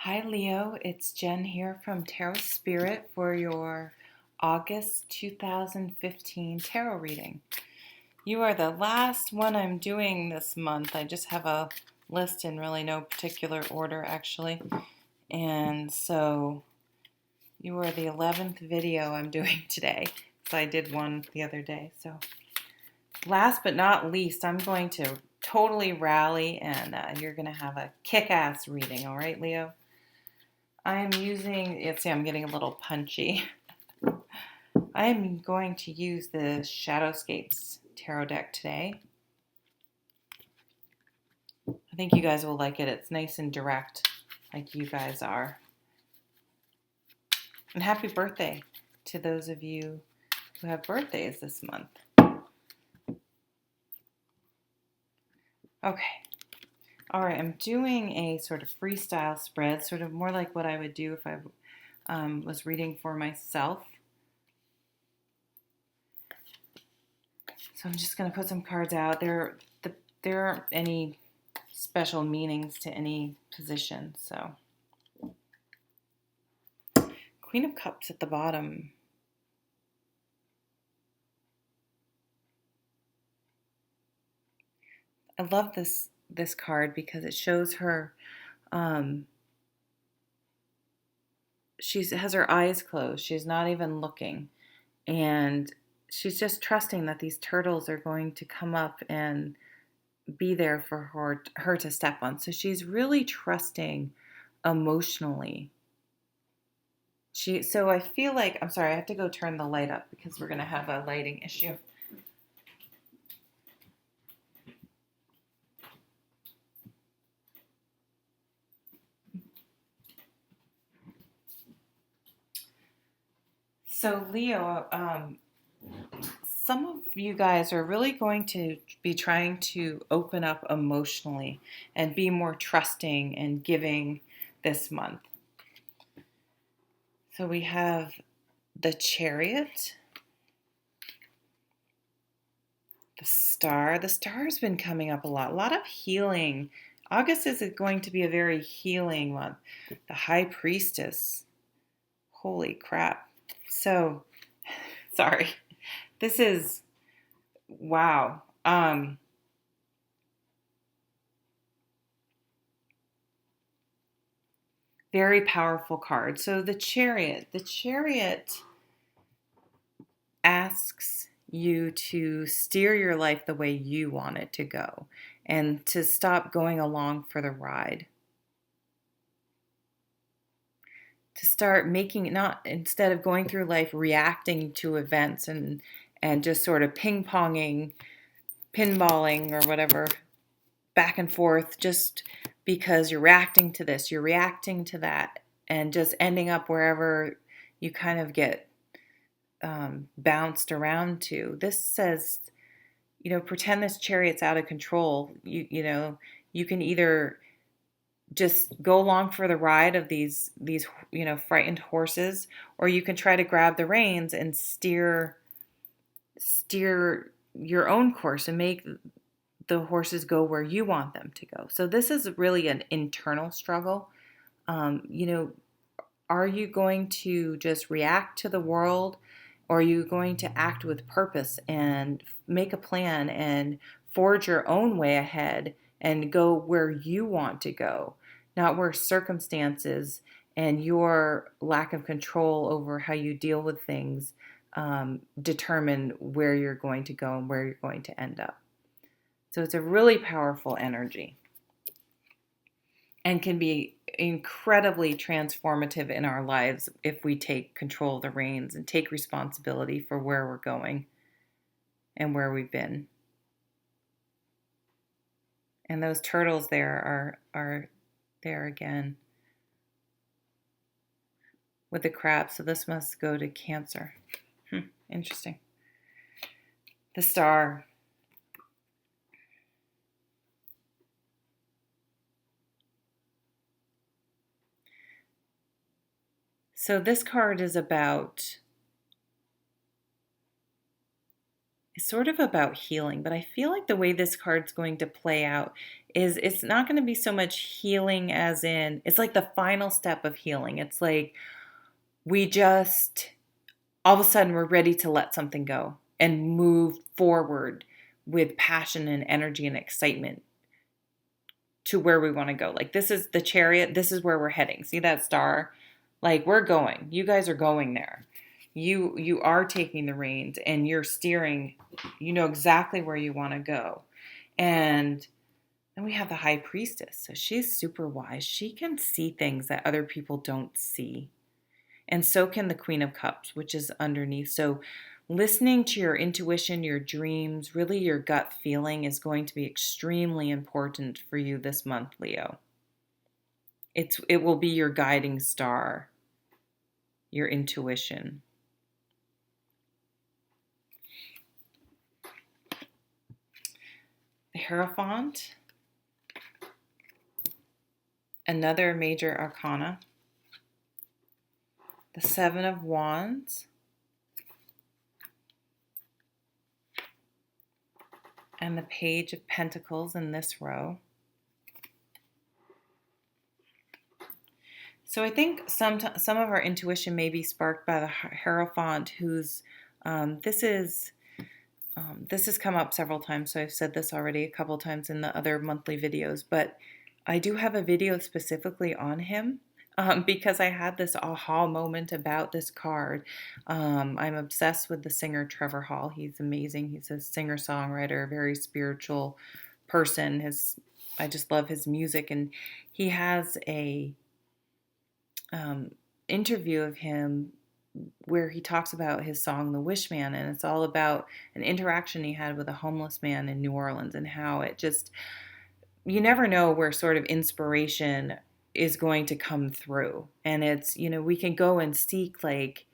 Hi Leo, it's Jen here from Tarot Spirit for your August 2015 tarot reading. You are the last one I'm doing this month. I just have a list in really no particular order actually. And so you are the 11th video I'm doing today. So I did one the other day. So last but not least, I'm going to totally rally and you're going to have a kick-ass reading, all right, Leo? I'm using, let's see, I'm getting a little punchy. I'm going to use the Shadowscapes tarot deck today. I think you guys will like it. It's nice and direct, like you guys are. And happy birthday to those of you who have birthdays this month. Okay. All right, I'm doing a sort of freestyle spread, sort of more like what I would do if I was reading for myself. So I'm just going to put some cards out. There aren't any special meanings to any position. So Queen of Cups at the bottom. I love this card because it shows her she has her eyes closed. She's not even looking. And she's just trusting that these turtles are going to come up and be there for her to step on. So she's really trusting emotionally. So I feel like, I'm sorry, I have to go turn the light up because we're going to have a lighting issue. So Leo, some of you guys are really going to be trying to open up emotionally and be more trusting and giving this month. So we have the Chariot, the Star. The Star has been coming up a lot of healing. August is going to be a very healing month. The High Priestess. Holy crap. So, sorry. This is, wow. Very powerful card. So the Chariot asks you to steer your life the way you want it to go and to stop going along for the ride. To start making it, not instead of going through life reacting to events and just sort of ping-ponging, pinballing or whatever back and forth just because you're reacting to this, you're reacting to that, and just ending up wherever you kind of get bounced around to. This says, pretend this chariot's out of control. You can either just go along for the ride of these frightened horses, or you can try to grab the reins and steer your own course and make the horses go where you want them to go. So this is really an internal struggle. Are you going to just react to the world, or are you going to act with purpose and make a plan and forge your own way ahead and go where you want to go, not where circumstances and your lack of control over how you deal with things determine where you're going to go and where you're going to end up. So it's a really powerful energy and can be incredibly transformative in our lives if we take control of the reins and take responsibility for where we're going and where we've been. And those turtles there are there again with the crab. So this must go to Cancer. Interesting. The Star. So this card is about is sort of about healing, but I feel like the way this card's going to play out is it's not going to be so much healing as in, it's like the final step of healing. It's like we just, all of a sudden, we're ready to let something go and move forward with passion and energy and excitement to where we want to go. Like, this is the Chariot, this is where we're heading. See that star? Like, we're going. You guys are going there. You are taking the reins and you're steering. You know exactly where you want to go. And then we have the High Priestess. So she's super wise. She can see things that other people don't see. And so can the Queen of Cups, which is underneath. So listening to your intuition, your dreams, really your gut feeling is going to be extremely important for you this month, Leo. It will be your guiding star, your intuition. The Hierophant, another major arcana. The Seven of Wands, and the Page of Pentacles in this row. So I think some of our intuition may be sparked by the Hierophant, who's this has come up several times. So I've said this already a couple times in the other monthly videos, but I do have a video specifically on him. Because I had this aha moment about this card. I'm obsessed with the singer Trevor Hall. He's amazing. He's a singer-songwriter, very spiritual person. I just love his music, and he has a interview of him where he talks about his song The Wish Man, and it's all about an interaction he had with a homeless man in New Orleans, and how it just, you never know where sort of inspiration is going to come through. And it's, we can go and seek, like,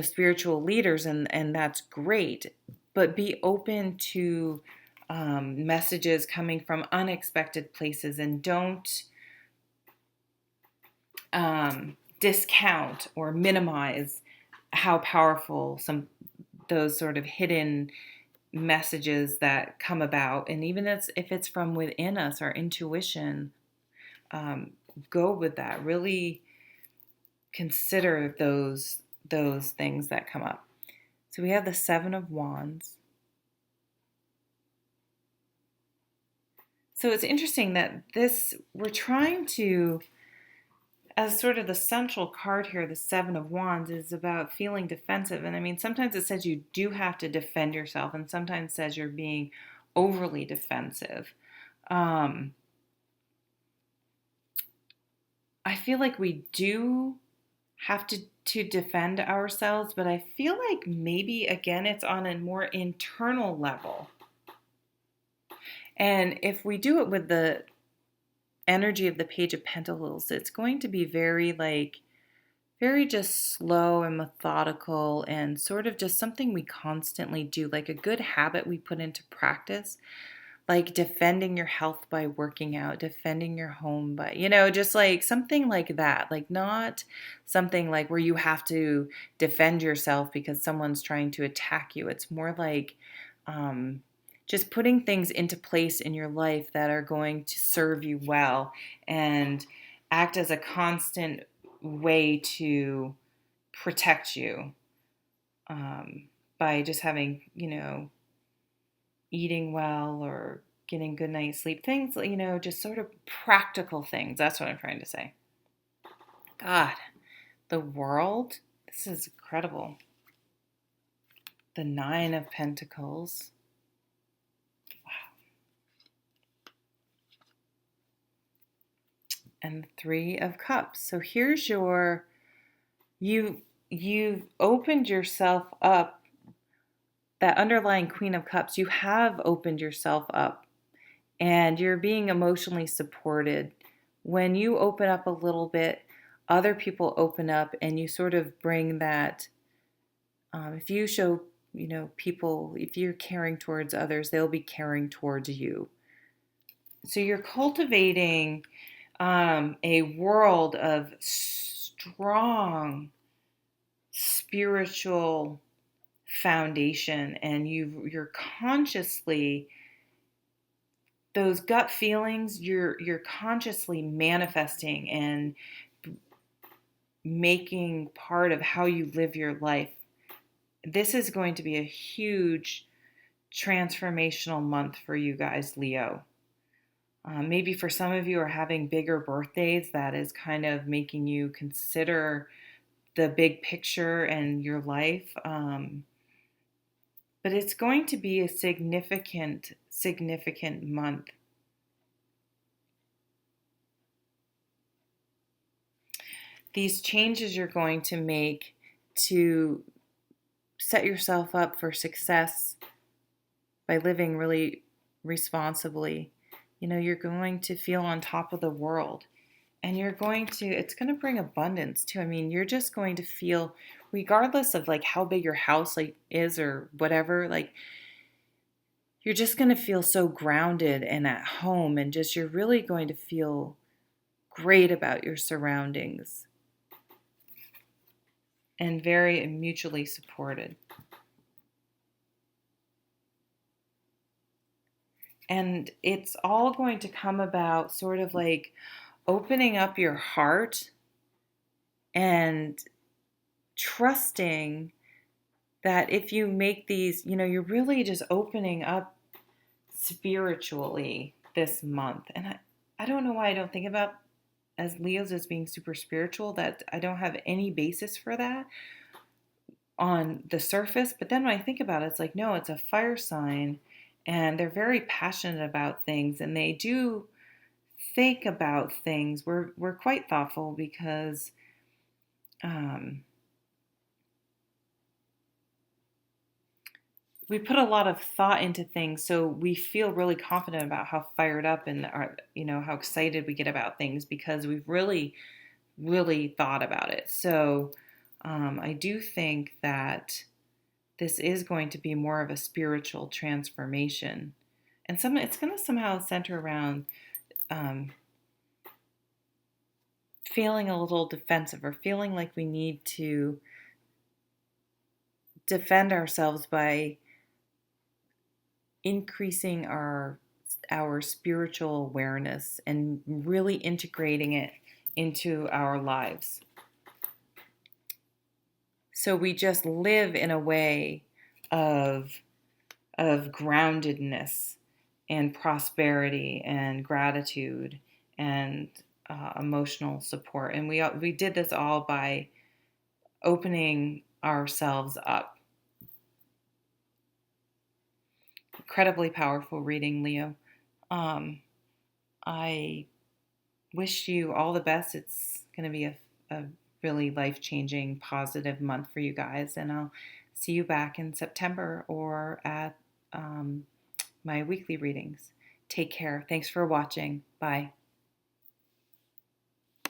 spiritual leaders, and that's great, but be open to messages coming from unexpected places, and don't discount or minimize how powerful those sort of hidden messages that come about. And even if it's from within us, our intuition, go with that. Really consider those things that come up. So we have the Seven of Wands. So it's interesting that we're trying to, as sort of the central card here, the Seven of Wands is about feeling defensive. And I mean, sometimes it says you do have to defend yourself, and sometimes it says you're being overly defensive. I feel like we do have to defend ourselves, but I feel like maybe, again, it's on a more internal level. And if we do it with the energy of the Page of Pentacles, it's going to be very just slow and methodical, and sort of just something we constantly do, like a good habit we put into practice. Like defending your health by working out, defending your home by, just like something like that. Like, not something like where you have to defend yourself because someone's trying to attack you. It's more like just putting things into place in your life that are going to serve you well and act as a constant way to protect you, by just having, eating well or getting good night's sleep, things, just sort of practical things. That's what I'm trying to say. God, the World, this is incredible. The Nine of Pentacles. Wow. And the Three of Cups. So here's you've opened yourself up. That underlying Queen of Cups, you have opened yourself up, and you're being emotionally supported. When you open up a little bit, other people open up, and you sort of bring that, if you show, people, if you're caring towards others, they'll be caring towards you. So you're cultivating a world of strong spiritual foundation, and you're consciously, those gut feelings, you're consciously manifesting and making part of how you live your life. This is going to be a huge transformational month for you guys, Leo. Maybe for some of you are having bigger birthdays, that is kind of making you consider the big picture and your life. But it's going to be a significant, significant month. These changes you're going to make to set yourself up for success by living really responsibly. You're going to feel on top of the world, and it's going to bring abundance too. I mean, you're just going to feel, regardless of like how big your house like is or whatever, like you're just going to feel so grounded and at home, and just you're really going to feel great about your surroundings and very mutually supported. And it's all going to come about sort of like opening up your heart and trusting that if you make these, you're really just opening up spiritually this month. And I don't know why I don't think about as Leos as being super spiritual, that I don't have any basis for that on the surface. But then when I think about it, it's like, no, it's a fire sign, and they're very passionate about things, and they do think about things. We're quite thoughtful because we put a lot of thought into things, so we feel really confident about how fired up and how excited we get about things because we've really, really thought about it. So I do think that this is going to be more of a spiritual transformation, and it's going to somehow center around feeling a little defensive, or feeling like we need to defend ourselves by increasing our spiritual awareness and really integrating it into our lives. So we just live in a way of groundedness and prosperity and gratitude and emotional support. And we did this all by opening ourselves up. Incredibly powerful reading, Leo. I wish you all the best. It's going to be a really life-changing, positive month for you guys. And I'll see you back in September or at my weekly readings. Take care. Thanks for watching. Bye.